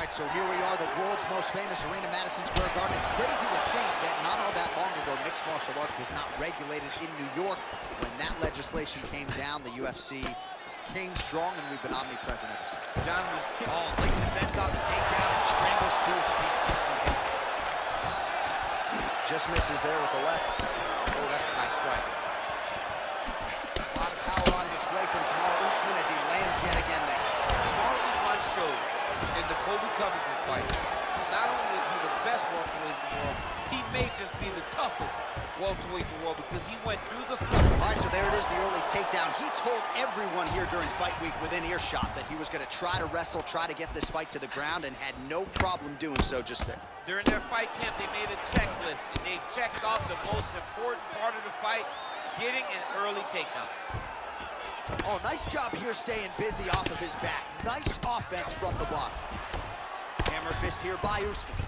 right, so here we are, the world's most famous arena, Madison Square Garden. It's crazy to think that not all that long ago, mixed martial arts was not regulated in New York. When that legislation came down, the UFC came strong, and we've been omnipresent ever since. John was kicked. Oh, late defense on the takedown and scrambles to his feet. Just misses there with the left. Oh, that's a nice strike. A lot of power on display from Kamaru Usman as he lands yet again there. Kamaru Usman showed in the Colby Covington fight, not only is he the best welterweight in the world, he may just be the toughest welterweight in the world because he went through the fight. All right, so there it is, the early takedown. He told everyone here during fight week within earshot that he was going to try to wrestle, try to get this fight to the ground, and had no problem doing so just there. During their fight camp, they made a checklist, and they checked off the most important part of the fight, getting an early takedown. Oh, nice job here staying busy off of his back. Nice offense from the bottom. Hammer fist here by Usman.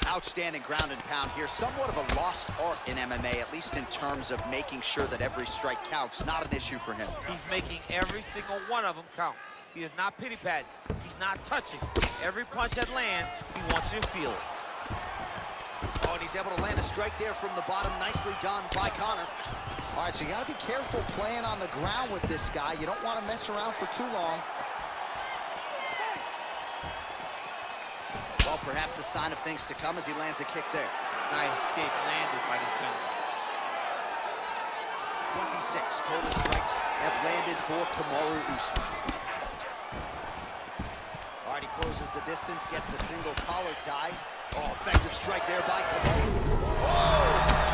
Outstanding ground and pound here. Somewhat of a lost art in MMA, at least in terms of making sure that every strike counts. Not an issue for him. He's making every single one of them count. He is not pity-patting. He's not touching. Every punch that lands, he wants you to feel it. Oh, and he's able to land a strike there from the bottom. Nicely done by Conor. All right, so you got to be careful playing on the ground with this guy. You don't want to mess around for too long. Well, perhaps a sign of things to come as he lands a kick there. Nice kick landed by the gentleman. 26 total strikes have landed for Kamaru Usman. All right, he closes the distance, gets the single collar tie. Oh, effective strike there by Kamaru. Oh!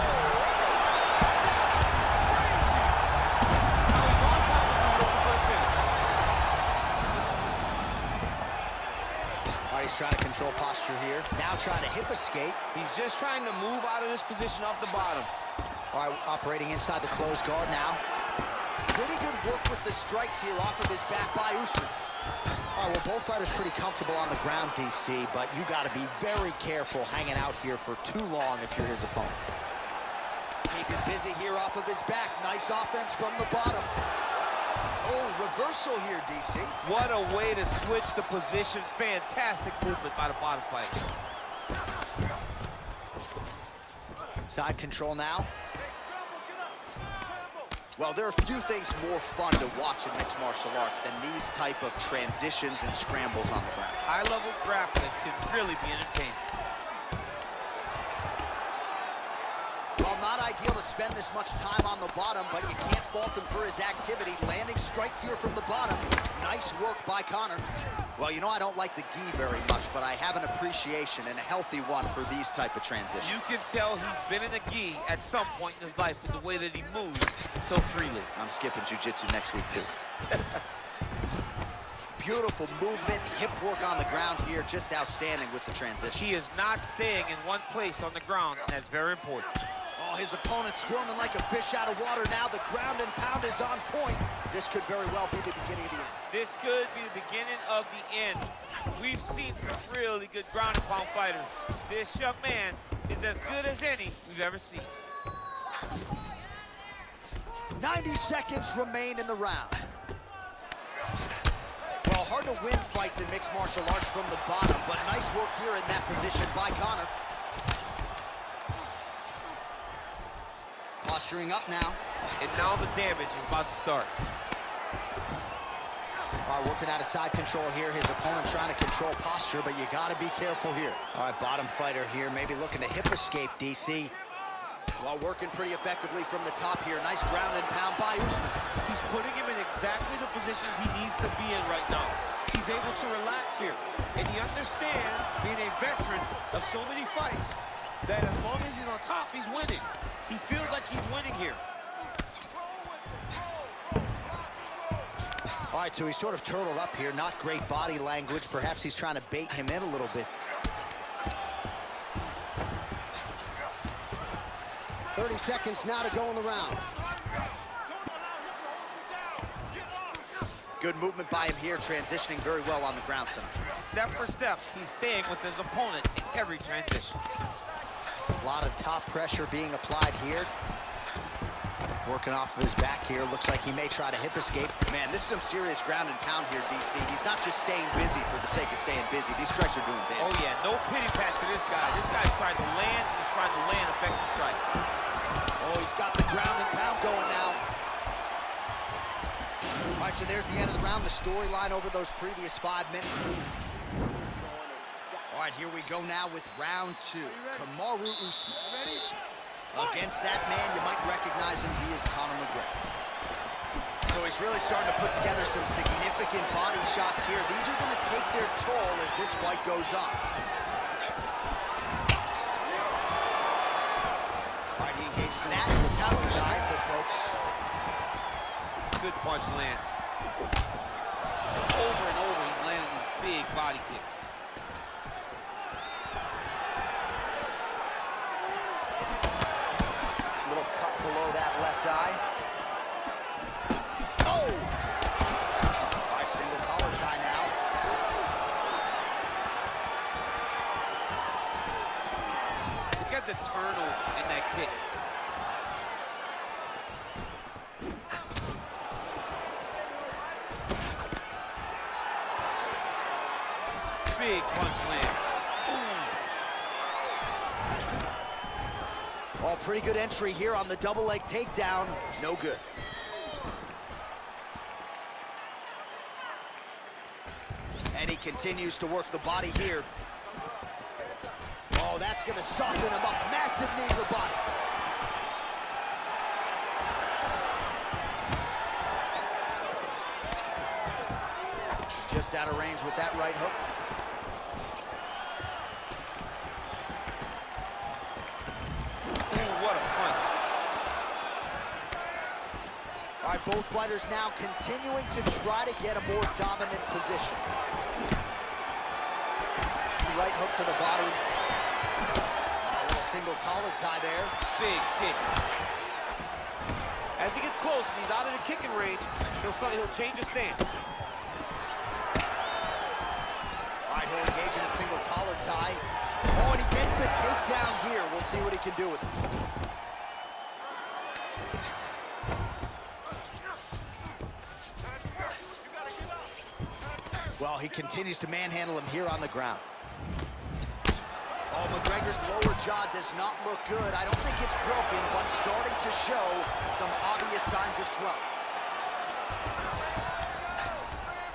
He's trying to control posture here. Now trying to hip escape. He's just trying to move out of this position off the bottom. All right, operating inside the closed guard now. Pretty good work with the strikes here off of his back by Usman. All right, well, both fighters pretty comfortable on the ground, DC, but you got to be very careful hanging out here for too long if you're his opponent. Keeping busy here off of his back. Nice offense from the bottom. Oh, reversal here, DC. What a way to switch the position. Fantastic movement by the bottom fighter. Side control now. Well, there are few things more fun to watch in mixed martial arts than these type of transitions and scrambles on the ground. High-level grappling can really be entertaining. Well, not ideal to spend this much time on the bottom, but you can't fault him for his activity. Landing strikes here from the bottom. Nice work by Conor. Well, you know I don't like the gi very much, but I have an appreciation and a healthy one for these type of transitions. You can tell he's been in a gi at some point in his life with the way that he moves so freely. I'm skipping jiu-jitsu next week, too. Beautiful movement, hip work on the ground here, just outstanding with the transition. He is not staying in one place on the ground, and that's very important. Oh, his opponent squirming like a fish out of water now. The ground and pound is on point. This could very well be the beginning of the end. This could be the beginning of the end. We've seen some really good ground and pound fighters. This young man is as good as any we've ever seen. 90 seconds remain in the round. Well, hard to win fights in mixed martial arts from the bottom, but nice work here in that position by Conor. Posturing up now. And now the damage is about to start. All right, working out of side control here. His opponent trying to control posture, but you got to be careful here. All right, bottom fighter here, maybe looking to hip escape, DC. While working pretty effectively from the top here. Nice ground and pound by Usman. He's putting him in exactly the positions he needs to be in right now. He's able to relax here, and he understands, being a veteran of so many fights, that as long as he's on top, he's winning. He feels like he's winning here. All right, so he's sort of turtled up here. Not great body language. Perhaps he's trying to bait him in a little bit. 30 seconds now to go in the round. Good movement by him here, transitioning very well on the ground tonight. Step for step, he's staying with his opponent in every transition. A lot of top pressure being applied here. Working off of his back here. Looks like he may try to hip escape. Man, this is some serious ground and pound here, DC. He's not just staying busy for the sake of staying busy. These strikes are doing damage. Oh, yeah, no pity pat to this guy. This guy's trying to land, and he's trying to land effective strikes. Oh, he's got the ground and pound going now. All right, so there's the end of the round. The storyline over those previous 5 minutes. All right, here we go now with round 2. Kamaru Usman. Against that man, you might recognize him. He is Conor McGregor. So he's really starting to put together some significant body shots here. These are going to take their toll as this fight goes on. All right, he engages in that is how it's folks. Good punch lands. Over and over, he's landing these big body kicks. Little cut below that left eye. Oh! All right, single collar tie now. Look at the turtle in that kick. Big punch land. Oh, pretty good entry here on the double leg takedown. No good. And he continues to work the body here. Oh, that's going to soften him up. Massive knee to the body. Just out of range with that right hook. Ooh, what a punch. All right, both fighters now continuing to try to get a more dominant position. Right hook to the body. A little single collar tie there. Big kick. As he gets close and he's out of the kicking range, he'll change his stance. All right, he'll engage in a single collar tie. Oh, and he gets the takedown here. We'll see what he can do with it. Well, he continues to manhandle him here on the ground. Oh, McGregor's lower jaw does not look good. I don't think it's broken, but starting to show some obvious signs of swelling.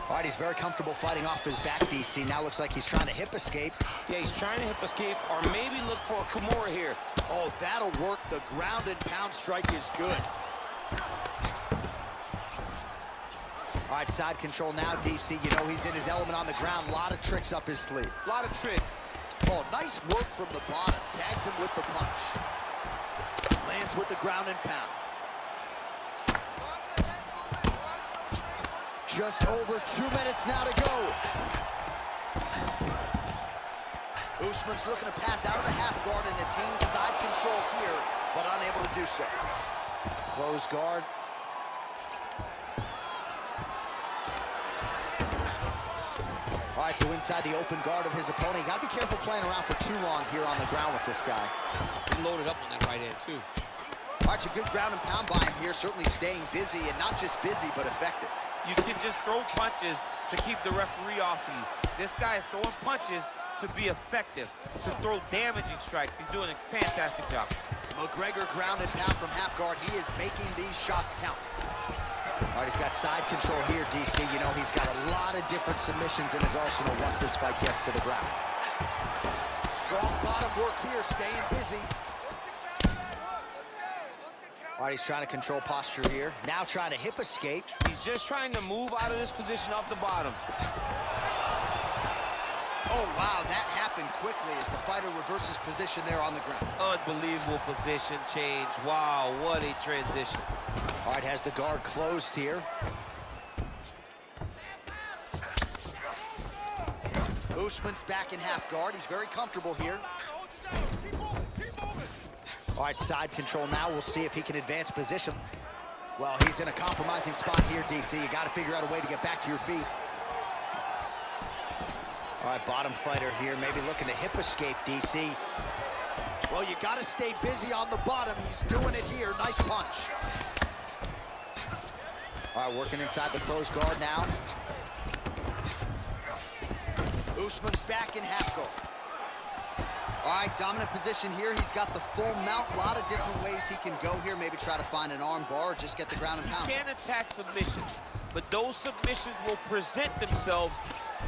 All right, he's very comfortable fighting off his back, DC. Now looks like he's trying to hip escape. Yeah, he's trying to hip escape or maybe look for a Kimura here. Oh, that'll work. The ground and pound strike is good. All right, side control now, DC. You know he's in his element on the ground. A lot of tricks up his sleeve. A lot of tricks. Oh, nice work from the bottom. Tags him with the punch. Lands with the ground and pound. Just over 2 minutes now to go. Usman's looking to pass out of the half guard and attain side control here, but unable to do so. Close guard. All right, so inside the open guard of his opponent. You gotta be careful playing around for too long here on the ground with this guy. He's loaded up on that right hand, too. All right, some good ground and pound by him here. Certainly staying busy, and not just busy, but effective. You can just throw punches to keep the referee off of you. This guy is throwing punches to be effective, to throw damaging strikes. He's doing a fantastic job. McGregor ground and pound from half guard. He is making these shots count. All right, he's got side control here, DC. You know he's got a lot of different submissions in his arsenal once this fight gets to the ground. Strong bottom work here, staying busy. All right, he's trying to control posture here. Now trying to hip escape. He's just trying to move out of this position off the bottom. Oh, wow, that happened quickly as the fighter reverses position there on the ground. Unbelievable position change. Wow, what a transition. All right, has the guard closed here. Usman's back in half guard. He's very comfortable here. All right, side control now. We'll see if he can advance position. Well, he's in a compromising spot here, DC. You got to figure out a way to get back to your feet. All right, bottom fighter here, maybe looking to hip escape, DC. Well, you got to stay busy on the bottom. He's doing it here. Nice punch. All right, working inside the closed guard now. Usman's back in half guard. All right, dominant position here. He's got the full mount. A lot of different ways he can go here. Maybe try to find an arm bar or just get the ground and pound. He can attack submissions, but those submissions will present themselves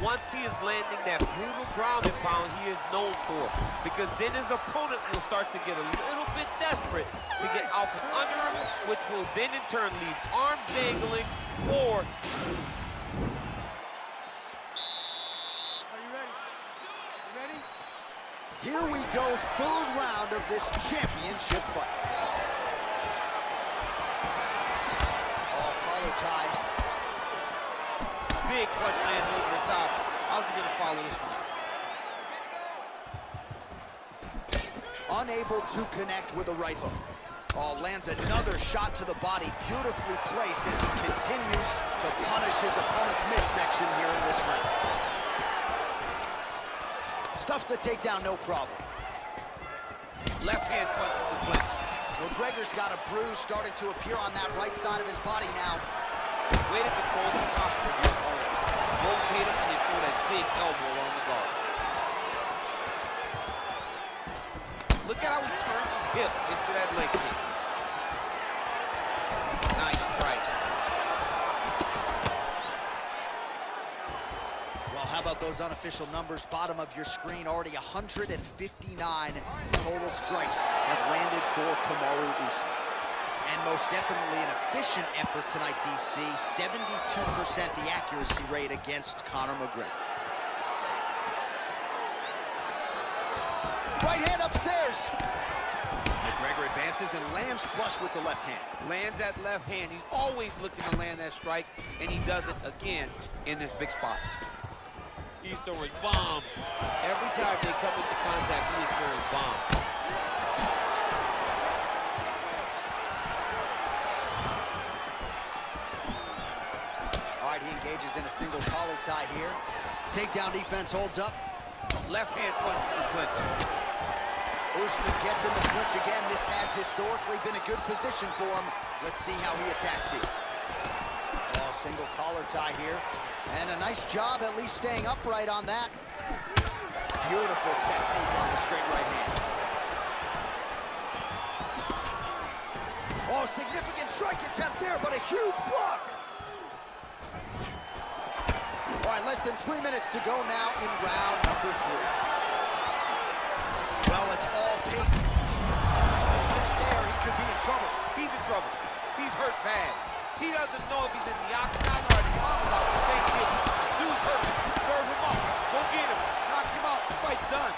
once he is landing that brutal ground and pound he is known for. Because then his opponent will start to get a little bit desperate to get out from under him, which will then in turn leave arms dangling or... Here we go, third round of this championship fight. Oh, collar tie. Big punch land over the top. How's he gonna follow this one? Unable to connect with a right hook. Oh, lands another shot to the body, beautifully placed as he continues to punish his opponent's midsection here in this round. Stuffs the takedown, no problem. Left hand punch from the clinch. McGregor's got a bruise starting to appear on that right side of his body now. Way to control the posture of your opponent. Rotate him and then throw that big elbow along the guard. Look at how he turns his hip into that leg kick. Nice right. Well, how about those unofficial numbers? Bottom of your screen, already 159 total strikes have landed for Kamaru Usman. And most definitely an efficient effort tonight, DC. 72% the accuracy rate against Conor McGregor. Right hand upstairs. McGregor advances and lands flush with the left hand. Lands that left hand. He's always looking to land that strike, and he does it again in this big spot. He's throwing bombs. Every time they come into contact, he is throwing bombs. All right, he engages in a single collar tie here. Takedown defense holds up. Left hand punch from the clinch. Usman gets in the clinch again. This has historically been a good position for him. Let's see how he attacks here. Oh, single collar tie here. And a nice job at least staying upright on that. Beautiful technique on the straight right hand. Oh, significant strike attempt there, but a huge block. All right, less than 3 minutes to go now in round number 3. Well, it's all pace. There, he could be in trouble. He's in trouble. He's hurt bad. He doesn't know if he's in the octagon or at the arms out. Thank you. Dude's hurt. Serve him up. Go get him. Knock him out. The fight's done.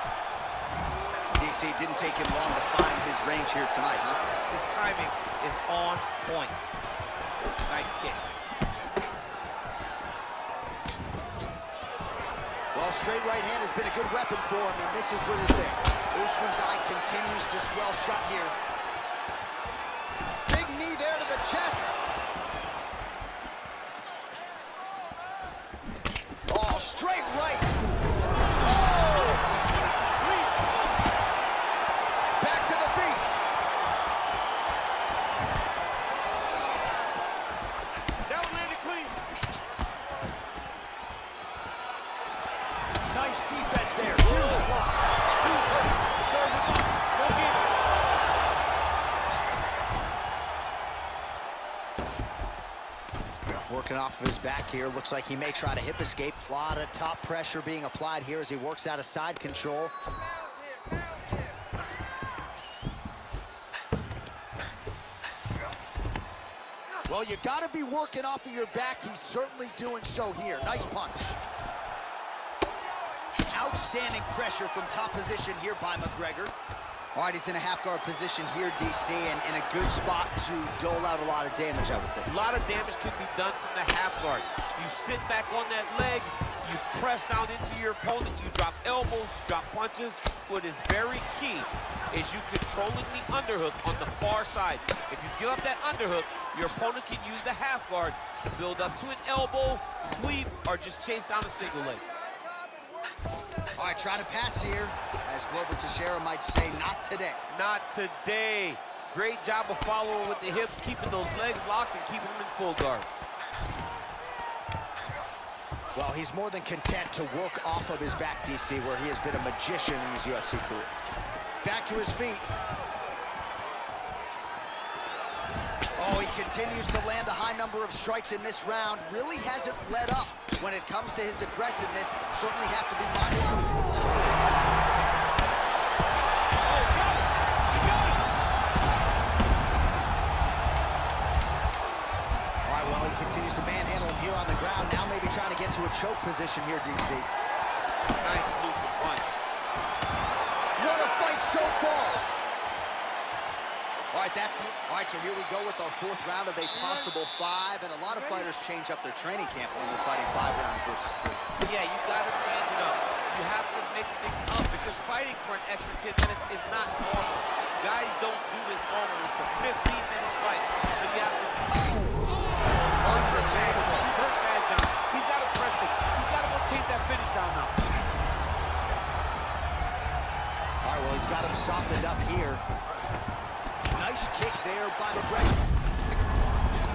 DC didn't take him long to find his range here tonight, huh? His timing is on point. Nice kick. Well, straight right hand has been a good weapon for him. He misses with it there. Usman's eye continues to swell shut here. Big knee there to the chest. Oh, straight right. Oh! Back to the feet. That one landed clean. Nice defense there. Huge block. Dude's hurt. Serve him up. Go get him. Working off of his back here. Looks like he may try to hip escape. A lot of top pressure being applied here as he works out of side control. Well, you got to be working off of your back. He's certainly doing so here. Nice punch. Outstanding pressure from top position here by McGregor. All right, he's in a half-guard position here, DC, and in a good spot to dole out a lot of damage, I would think. A lot of damage can be done from the half guard. You sit back on that leg, you press down into your opponent, you drop elbows, drop punches. What is very key is you controlling the underhook on the far side. If you give up that underhook, your opponent can use the half guard to build up to an elbow, sweep, or just chase down a single leg. All right, trying to pass here, as Glover Teixeira might say, not today. Not today. Great job of following with the hips, keeping those legs locked and keeping them in full guard. Well, he's more than content to work off of his back, DC, where he has been a magician in his UFC career. Back to his feet. Oh, he continues to land a high number of strikes in this round. Really hasn't let up when it comes to his aggressiveness. Certainly have to be mindful. Continues to manhandle him here on the ground. Now maybe trying to get to a choke position here, DC. Nice looping punch. What a fight so far. All right, so here we go with our 4th round of a possible 5. And a lot of fighters change up their training camp when they're fighting 5 rounds versus 3. Yeah, you got to change it up. You have to mix things up because fighting for an extra 10 minutes is not normal. Guys don't do this normally. It's a 15-minute fight. So you have to He's got to press it. He's got to go chase that finish down now. All right, well, he's got him softened up here. Nice kick there by McGregor.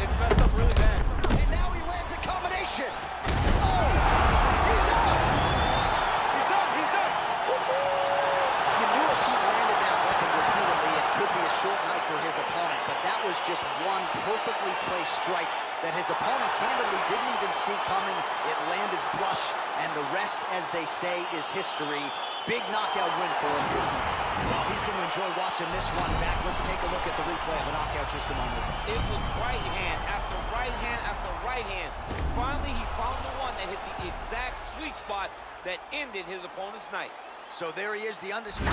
It's messed up really bad. And now he lands a combination. Oh, he's out. He's done. He's done. You knew if he landed that weapon repeatedly, it could be a short night for his opponent, but that was just one perfectly placed strike that his opponent candidly didn't even see coming. It landed flush, and the rest, as they say, is history. Big knockout win for him here tonight. Well, he's going to enjoy watching this one back. Let's take a look at the replay of the knockout just a moment ago. It was right hand after right hand after right hand. Finally, he found the one that hit the exact sweet spot that ended his opponent's night. So there he is, the undisputed